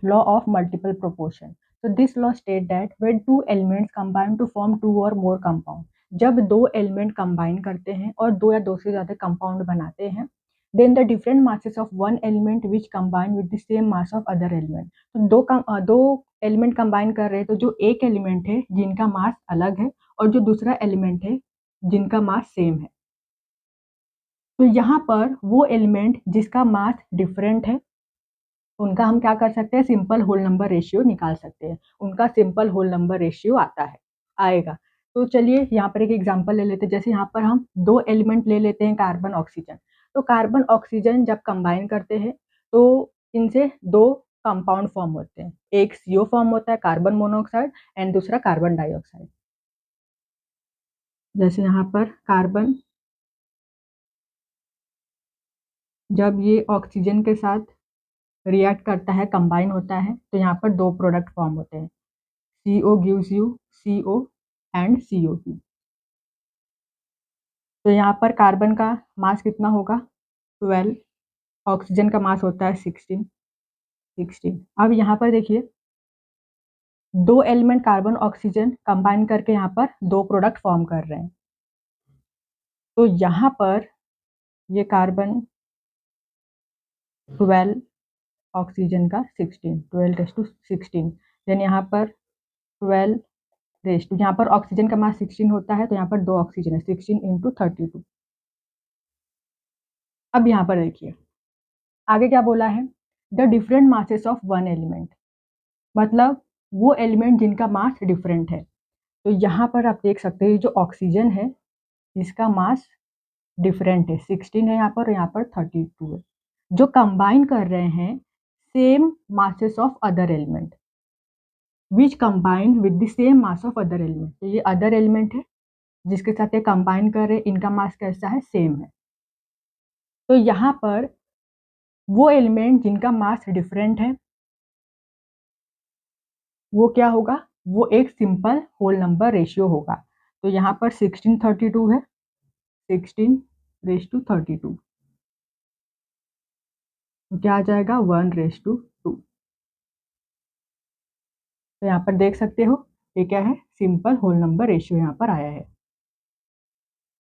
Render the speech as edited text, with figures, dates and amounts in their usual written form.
law of multiple proportion. So this law state that when two elements combine to form two or more compound, जब दो element combine करते हैं और दो या दो से ज्यादा कंपाउंड बनाते हैं, then the different masses of one element which combine with the same mass of other element. तो दो एलिमेंट कंबाइन कर रहे हैं, तो जो एक एलिमेंट है जिनका मास अलग है और जो दूसरा एलिमेंट है जिनका मास सेम है, तो यहाँ पर वो एलिमेंट जिसका मास डिफरेंट है उनका हम क्या कर सकते हैं, सिंपल होल नंबर रेशियो निकाल सकते हैं। उनका सिंपल होल नंबर रेशियो आएगा। तो चलिए यहाँ पर एक एग्जांपल ले लेते हैं। जैसे यहाँ पर हम दो एलिमेंट ले लेते हैं, कार्बन ऑक्सीजन। तो कार्बन ऑक्सीजन जब कंबाइन करते हैं तो इनसे दो कंपाउंड फॉर्म होते हैं, एक CO फॉर्म होता है कार्बन मोनोऑक्साइड एंड दूसरा कार्बन डाइऑक्साइड। जैसे यहाँ पर कार्बन जब ये ऑक्सीजन के साथ रिएक्ट करता है, कंबाइन होता है, तो यहाँ पर दो प्रोडक्ट फॉर्म होते हैं, CO gives you CO and CO2। तो यहाँ पर कार्बन का मास कितना होगा, 12, ऑक्सीजन का मास होता है 16। अब यहाँ पर देखिए दो एलिमेंट कार्बन ऑक्सीजन कंबाइन करके यहाँ पर दो प्रोडक्ट फॉर्म कर रहे हैं। तो यहाँ पर ये कार्बन 12, ऑक्सीजन का 16, 12:16। देन यहाँ पर 12 यहाँ पर ऑक्सीजन का मास 16 होता है, तो यहाँ पर दो ऑक्सीजन है, 16 × 32। अब यहाँ पर देखिए आगे क्या बोला है, the different masses of one element, मतलब वो एलिमेंट जिनका मास डिफरेंट है। तो यहाँ पर आप देख सकते हैं जो ऑक्सीजन है इसका मास डिफरेंट है, 16 है यहाँ पर 32 है। जो कंबाइन कर रहे हैं same masses of other element which combine with the same mass of other element. तो ये अदर एलिमेंट है जिसके साथ ये कंबाइन कर रहे हैं, इनका मास कैसा है, सेम है। तो यहाँ पर वो एलिमेंट जिनका मास डिफरेंट है वो क्या होगा, वो एक सिंपल होल नंबर रेशियो होगा। तो यहाँ पर 1632 है, 16:32, तो क्या आ जाएगा, 1:2। तो यहाँ पर देख सकते हो ये क्या है, सिंपल होल नंबर रेशियो यहाँ पर आया है।